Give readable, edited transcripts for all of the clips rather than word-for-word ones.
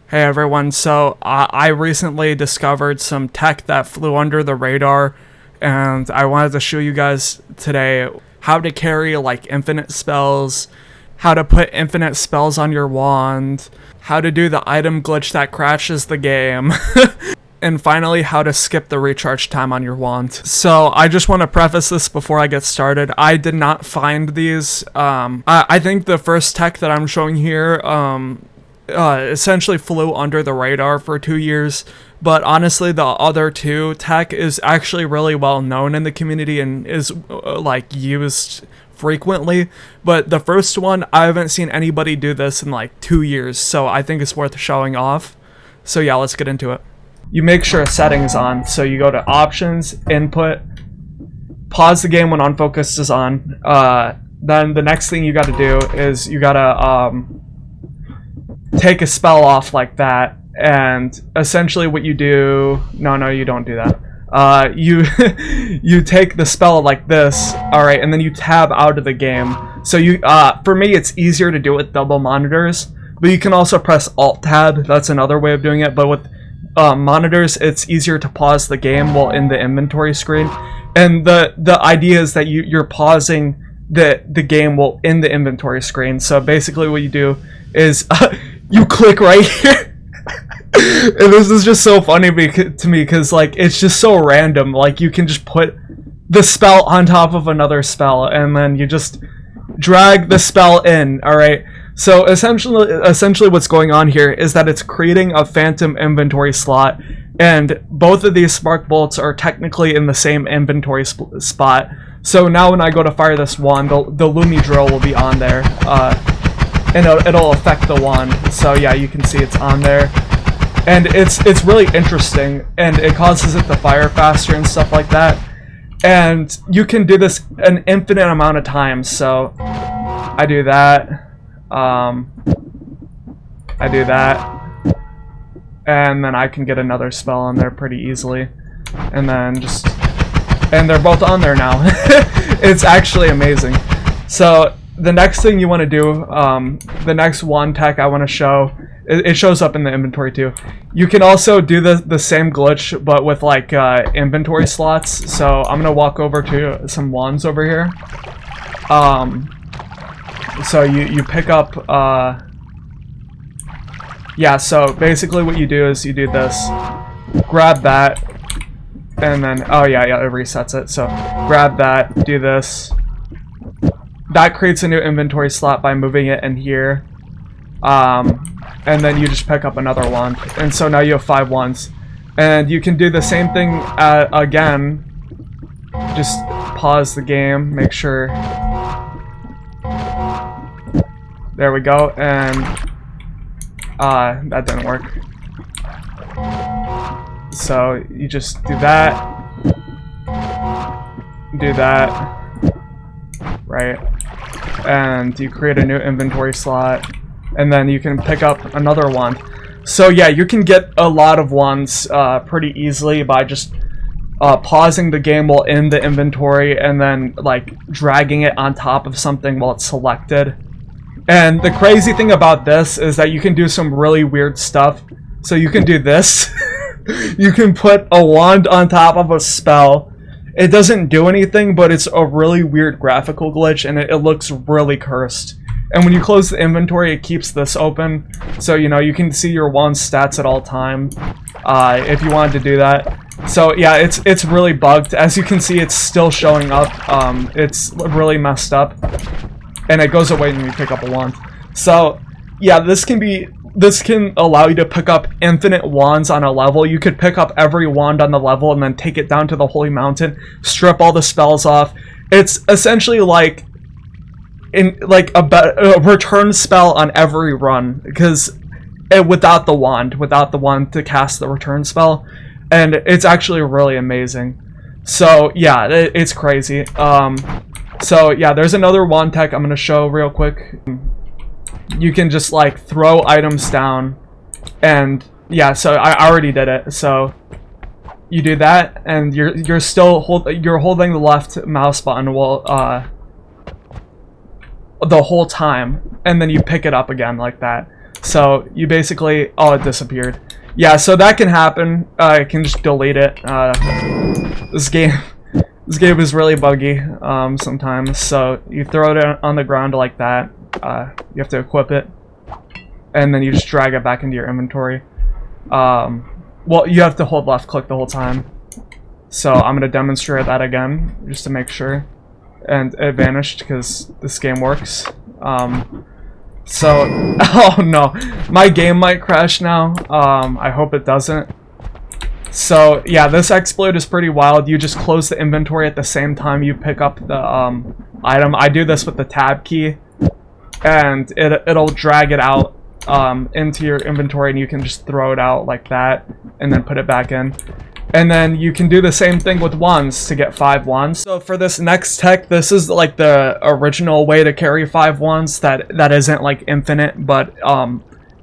Hey everyone, so I recently discovered some tech that flew under the radar, and I wanted to show you guys today how to carry like infinite spells, how to put infinite spells on your wand, how to do the item glitch that crashes the game, and finally how to skip the recharge time on your wand. So I just want to preface this before I get started. I did not find these. I think the first tech that I'm showing here essentially flew under the radar for 2 years, but honestly the other two tech is actually really well known in the community and is like used frequently. But the first one, I haven't seen anybody do this in like 2 years, so I think it's worth showing off. So yeah, let's get into it. You make sure settings on, so you go to options, input, pause the game when unfocused is on. Then the next thing you got to do is you got to take a spell off like that, and essentially what you do, no, you don't do that. You take the spell like this, alright, and then you tab out of the game. So you, for me, it's easier to do it with double monitors, but you can also press Alt Tab. That's another way of doing it, but with monitors, it's easier to pause the game while in the inventory screen. And the idea is that you're pausing the game while in the inventory screen. So basically what you do is you click right here. And this is just so funny to me because like it's just so random. Like you can just put the spell on top of another spell and then you just drag the spell in. All right, so essentially what's going on here is that it's creating a phantom inventory slot, and both of these spark bolts are technically in the same inventory spot. So now when I go to fire this wand, the Lumi drill will be on there, and it'll affect the wand. So yeah, you can see it's on there, and it's really interesting, and it causes it to fire faster and stuff like that. And you can do this an infinite amount of times. So I do that, I do that, and then I can get another spell on there pretty easily, and then and they're both on there now. It's actually amazing. So the next thing you want to do, the next wand tech I want to show, it shows up in the inventory too. You can also do the same glitch, but with like inventory slots. So I'm gonna walk over to some wands over here. So you pick up, yeah, so basically what you do is you do this, grab that, and then, oh yeah, it resets it. So grab that, do this. That creates a new inventory slot by moving it in here. And then you just pick up another wand. And so now you have 5 wands. And you can do the same thing again. Just pause the game, make sure. There we go, and that didn't work. So you just do that, right? And you create a new inventory slot, and then you can pick up another wand. So yeah, you can get a lot of wands pretty easily by just pausing the game while in the inventory and then like dragging it on top of something while it's selected. And the crazy thing about this is that you can do some really weird stuff. So you can do this. You can put a wand on top of a spell. It doesn't do anything, but it's a really weird graphical glitch, and it looks really cursed. And when you close the inventory, it keeps this open, so you know you can see your wand stats at all time if you wanted to do that. So yeah, it's really bugged. As you can see, it's still showing up. It's really messed up, and it goes away when you pick up a wand. So yeah, this can allow you to pick up infinite wands on a level. You could pick up every wand on the level and then take it down to the Holy Mountain, strip all the spells off. It's essentially like a return spell on every run, because without the wand to cast the return spell, and it's actually really amazing. So yeah, it's crazy. So yeah, there's another wand tech I'm gonna show real quick. You can just like throw items down, and yeah, so I already did it. So you do that, and you're still holding the left mouse button while the whole time, and then you pick it up again like that. So you basically, oh, it disappeared. Yeah, so that can happen. I can just delete it. This game is really buggy sometimes. So you throw it on the ground like that. You have to equip it, and then you just drag it back into your inventory. Well, you have to hold left click the whole time. So I'm gonna demonstrate that again just to make sure. And it vanished because this game works. So, oh no, my game might crash now. I hope it doesn't. So yeah, this exploit is pretty wild. You just close the inventory at the same time you pick up the item. I do this with the tab key, and it'll drag it out into your inventory, and you can just throw it out like that and then put it back in. And then you can do the same thing with wands to get 5 wands. So for this next tech, this is like the original way to carry 5 wands that isn't like infinite, but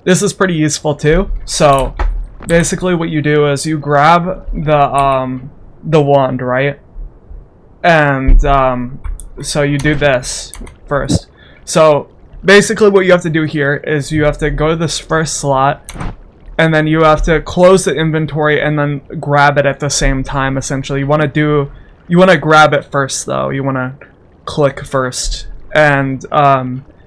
this is pretty useful too. So basically what you do is you grab the wand, right? And so you do this first. So basically what you have to do here is you have to go to this first slot, and then you have to close the inventory and then grab it at the same time. Essentially, you want to grab it first though. You want to click first, and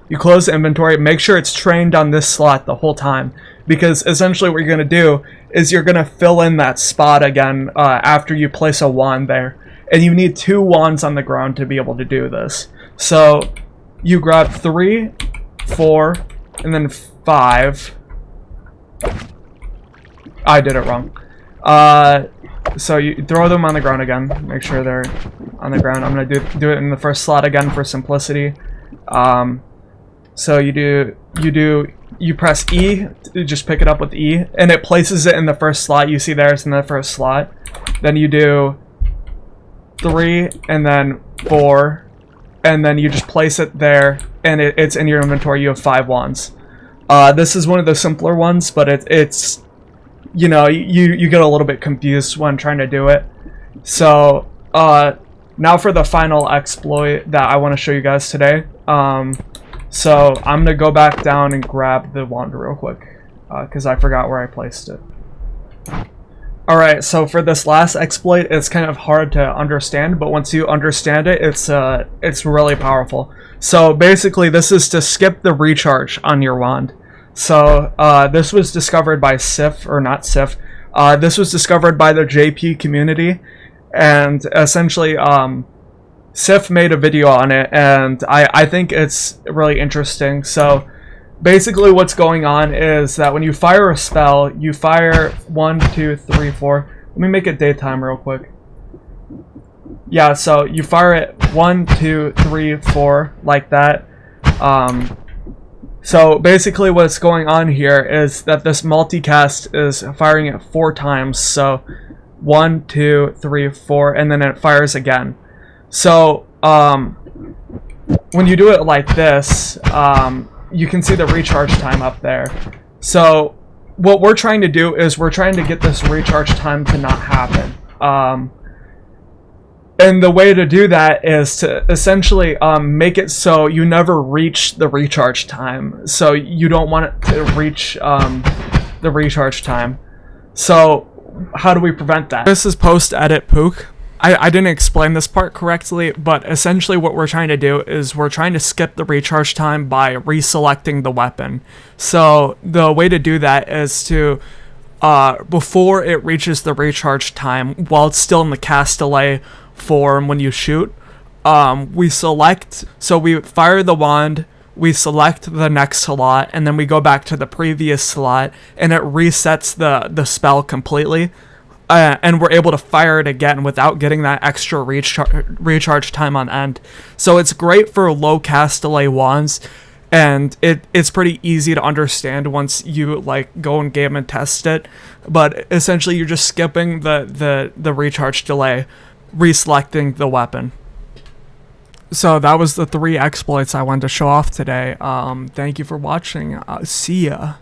you close the inventory. Make sure it's trained on this slot the whole time, because essentially what you're gonna do is you're gonna fill in that spot again after you place a wand there, and you need 2 wands on the ground to be able to do this. So you grab 3, 4, and then 5. I did it wrong. So you throw them on the ground again. Make sure they're on the ground. I'm gonna do it in the first slot again for simplicity. So you press E, just pick it up with E, and it places it in the first slot. You see there, it's in the first slot. Then you do 3 and then 4, and then you just place it there, and it's in your inventory. You have 5 wands. This is one of the simpler ones, but it's you know, you get a little bit confused when trying to do it. So now for the final exploit that I want to show you guys today. So I'm gonna go back down and grab the wand real quick because I forgot where I placed it. Alright, so for this last exploit, it's kind of hard to understand, but once you understand it, it's really powerful. So basically this is to skip the recharge on your wand. So this was discovered by Sif, or not Sif. This was discovered by the JP community, and essentially Sif made a video on it, and I think it's really interesting. So basically what's going on is that when you fire a spell, you fire 1, 2, 3, 4. Let me make it daytime real quick. Yeah, so you fire it 1, 2, 3, 4 like that. So basically what's going on here is that this multicast is firing it 4 times. So 1, 2, 3, 4, and then it fires again. So when you do it like this, you can see the recharge time up there. So what we're trying to do is we're trying to get this recharge time to not happen. And the way to do that is to essentially make it so you never reach the recharge time. So you don't want it to reach the recharge time. So how do we prevent that? This is post-edit Pook. I didn't explain this part correctly, but essentially what we're trying to do is we're trying to skip the recharge time by reselecting the weapon. So the way to do that is to, before it reaches the recharge time, while it's still in the cast delay form when you shoot, we select, so we fire the wand, we select the next slot, and then we go back to the previous slot, and it resets the spell completely. And we're able to fire it again without getting that extra recharge time on end. So it's great for low cast delay wands, and it's pretty easy to understand once you like go in game and test it. But essentially, you're just skipping the recharge delay, reselecting the weapon. So that was the 3 exploits I wanted to show off today. Thank you for watching. See ya.